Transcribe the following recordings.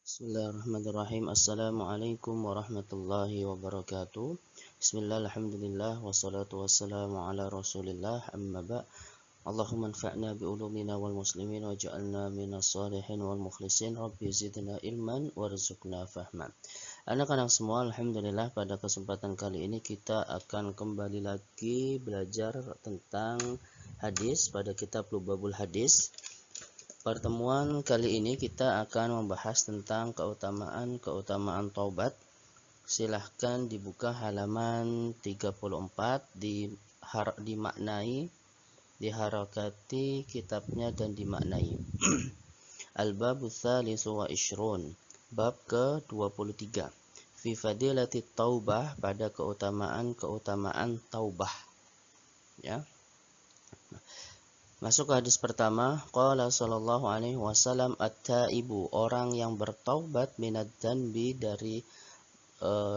Bismillahirrahmanirrahim. Assalamualaikum warahmatullahi wabarakatuh. Bismillah, alhamdulillah, wassalatu wassalamu ala rasulillah, amma ba' Allahumma anfa'na bi'ulumina wal muslimin waj'alna minas salihin wal mukhlisin. Rabbi zidna ilman warzuqna fahman. Anak-anak semua, alhamdulillah, pada kesempatan kali ini kita akan kembali lagi belajar tentang hadis pada kitab Lubabul Hadis. Pertemuan kali ini kita akan membahas tentang keutamaan taubat. Silahkan dibuka halaman 34, dimaknai, diharakati kitabnya dan dimaknai. Al-babu tsalitsu wa ishrun, bab ke-23. Fi fadilati taubah, pada keutamaan taubah. Ya. Masuk ke hadis pertama. Qala sallallahu alaihi wasallam, at-taibu, orang yang bertaubat, minad dzanbi, dari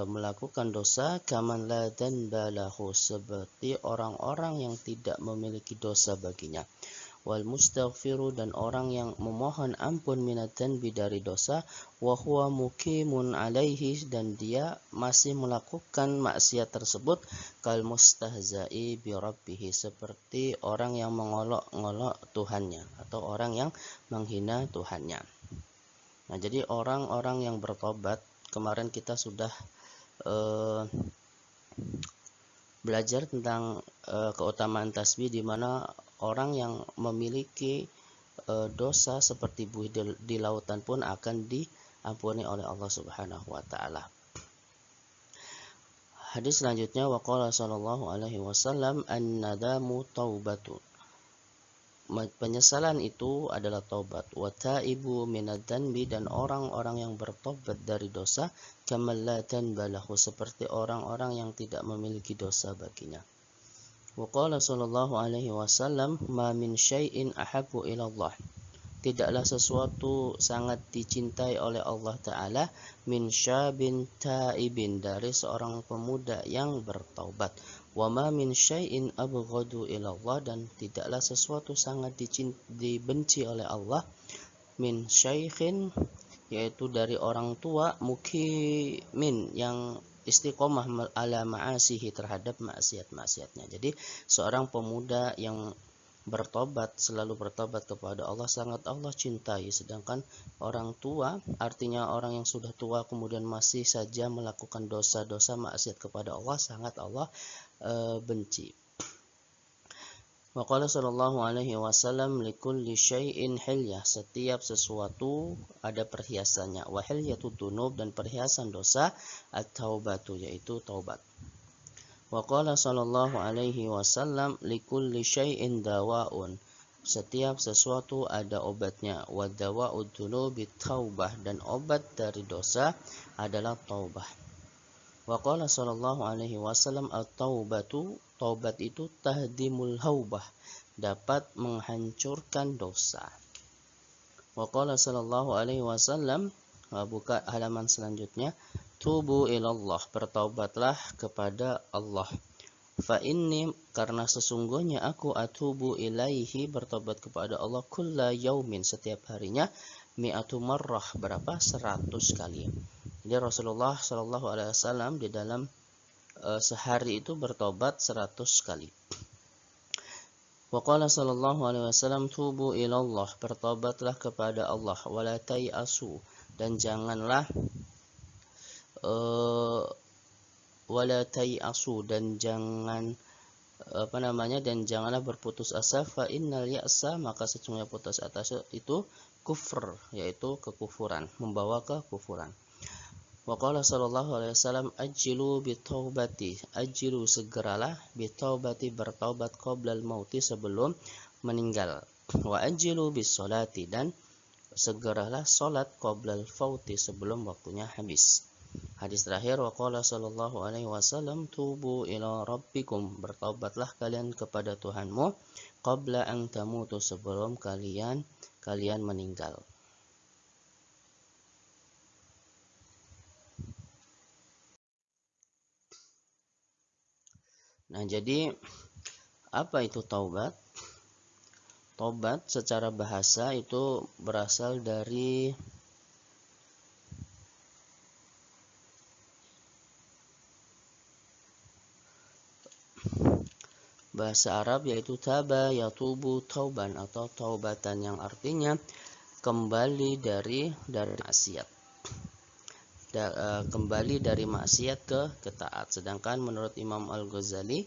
melakukan dosa, kaman la dzanba lahu, seperti orang-orang yang tidak memiliki dosa baginya. Wal mustaghfiru, dan orang yang memohon ampun, minad dzanbi, dari dosa, wa huwa muqimun alaihi, dan dia masih melakukan maksiat tersebut, kal mustahza'i bi rabbih, seperti orang yang mengolok-ngolok Tuhannya atau orang yang menghina Tuhannya. Nah, jadi orang-orang yang bertobat, kemarin kita sudah belajar tentang keutamaan tasbih, di mana orang yang memiliki dosa seperti buih di lautan pun akan diampuni oleh Allah Subhanahu wa taala. Hadis selanjutnya, waqala sallallahu alaihi wasallam, an-nadamu taubatu, penyesalan itu adalah taubat. Wa taibu minad dzanbi, dan orang-orang yang bertobat dari dosa, kamal la dzanba lahu, seperti orang-orang yang tidak memiliki dosa baginya. Wa qala sallallahu alaihi wasallam, ma min syai'in ahabbu ila Allah, tidaklah sesuatu sangat dicintai oleh Allah Ta'ala, min syabin taibin, dari seorang pemuda yang bertaubat. Wa ma min syai'in abghadu ila Allah, dan tidaklah sesuatu sangat dibenci oleh Allah, min syaikhin, yaitu dari orang tua, mukimin, yang istiqomah ala ma'asihi, terhadap maksiat-maksiatnya. Jadi seorang pemuda yang bertobat, selalu bertobat kepada Allah, sangat Allah cintai. Sedangkan orang tua, artinya orang yang sudah tua kemudian masih saja melakukan dosa-dosa maksiat kepada Allah, sangat Allah benci. Wa qala sallallahu alaihi wasallam, likulli syai'in hilyah, setiap sesuatu ada perhiasannya. Wa hilyatud dunub, dan perhiasan dosa, at-taubatu, yaitu taubat. Wa qala sallallahu alaihi wasallam, likulli syai'in dawaun, setiap sesuatu ada obatnya. Wa dawa'ud dunubi taubah, dan obat dari dosa adalah taubah. Wa qala sallallahu alaihi wasallam, at-taubatu, taubat itu tahdimul haubah, dapat menghancurkan dosa. Wa qala sallallahu alaihi wasallam, buka halaman selanjutnya, tubu ilallah, bertaubatlah kepada Allah. Fa inni, karena sesungguhnya aku, atubu ilaihi, bertobat kepada Allah, kulla yaumin, setiap harinya, mi'atu marrah, berapa? 100 kali. Jadi Rasulullah sallallahu alaihi wasallam di dalam sehari itu bertobat 100 kali. Wa qala sallallahu alaihi wasallam, tubu ilallah, bertobatlah kepada Allah, wala tai'asu, dan janganlah wala tai'asu, dan janganlah berputus asa, fa innal ya'sa, maka sesungguhnya putus asa itu kufur, yaitu kekufuran, membawa kekufuran. Wa qala sallallahu alaihi wasallam, ajjilu bitaubati, ajjilu, segeralah, bitaubati, bertaubat, qoblal mauti, sebelum meninggal. Wa ajjilu bisolati, dan segeralah salat, qoblal fauti, sebelum waktunya habis. Hadis terakhir, wa qala sallallahu alaihi wasallam, tubu ila rabbikum, bertaubatlah kalian kepada Tuhanmu, qabla an tamutu, sebelum kalian meninggal. Nah, jadi apa itu taubat? Taubat secara bahasa itu berasal dari bahasa Arab, yaitu taba yatubu tauban atau taubatan, yang artinya kembali dari maksiat. Kembali dari maksiat ke taat. Sedangkan menurut Imam Al-Ghazali,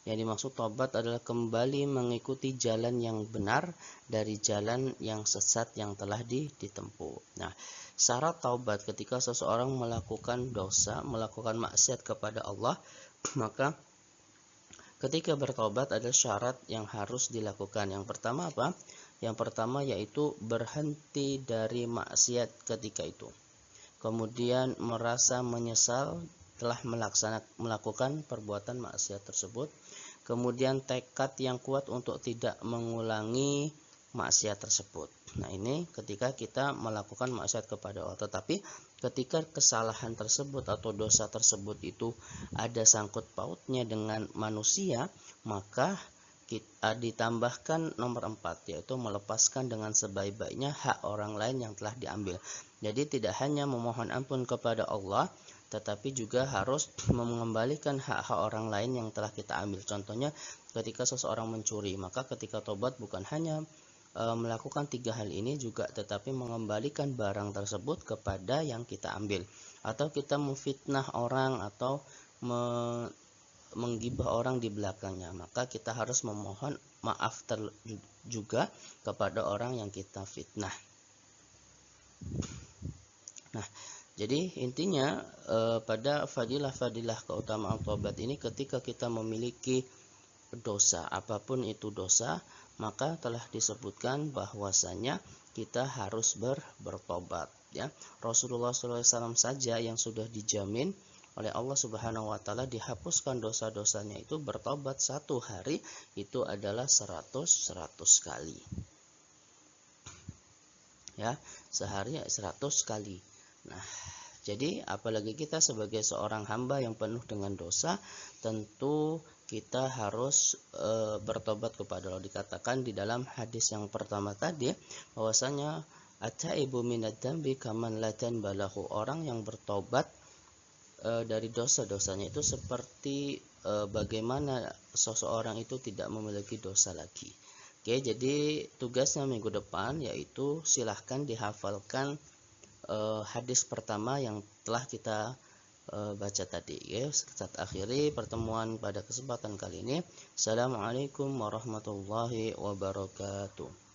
yang dimaksud taubat adalah kembali mengikuti jalan yang benar dari jalan yang sesat yang telah ditempuh. Nah, syarat taubat ketika seseorang melakukan dosa, melakukan maksiat kepada Allah, maka ketika bertobat ada syarat yang harus dilakukan. Yang pertama apa? Yang pertama yaitu berhenti dari maksiat ketika itu. Kemudian merasa menyesal telah melakukan perbuatan maksiat tersebut. Kemudian tekad yang kuat untuk tidak mengulangi maksiat tersebut. Nah, ini ketika kita melakukan maksiat kepada Allah. Tetapi ketika kesalahan tersebut atau dosa tersebut itu ada sangkut pautnya dengan manusia, maka kita ditambahkan nomor 4, yaitu melepaskan dengan sebaik-baiknya hak orang lain yang telah diambil. Jadi tidak hanya memohon ampun kepada Allah, tetapi juga harus mengembalikan hak-hak orang lain yang telah kita ambil. Contohnya ketika seseorang mencuri, maka ketika tobat bukan hanya melakukan 3 hal ini juga, tetapi mengembalikan barang tersebut kepada yang kita ambil. Atau kita memfitnah orang atau menggibah orang di belakangnya, maka kita harus memohon maaf juga kepada orang yang kita fitnah. Nah, jadi intinya pada fadilah-fadilah keutamaan taubat ini, ketika kita memiliki dosa, apapun itu dosa, maka telah disebutkan bahwasanya kita harus bertobat, ya. Rasulullah SAW saja yang sudah dijamin oleh Allah Subhanahu wa taala dihapuskan dosa-dosanya itu bertobat 1 hari itu adalah 100 kali. Ya, sehari 100 kali. Nah, jadi apalagi kita sebagai seorang hamba yang penuh dengan dosa, tentu kita harus bertobat kepada Allah. Dikatakan di dalam hadis yang pertama tadi bahwasanya at-taibu minad dzambi kaman la dzanba lahu, orang yang bertobat dari dosa-dosanya itu seperti bagaimana seseorang itu tidak memiliki dosa lagi. Oke, jadi tugasnya minggu depan yaitu silahkan dihafalkan hadis pertama yang telah kita baca tadi. Ya, kita akhiri pertemuan pada kesempatan kali ini. Assalamualaikum warahmatullahi wabarakatuh.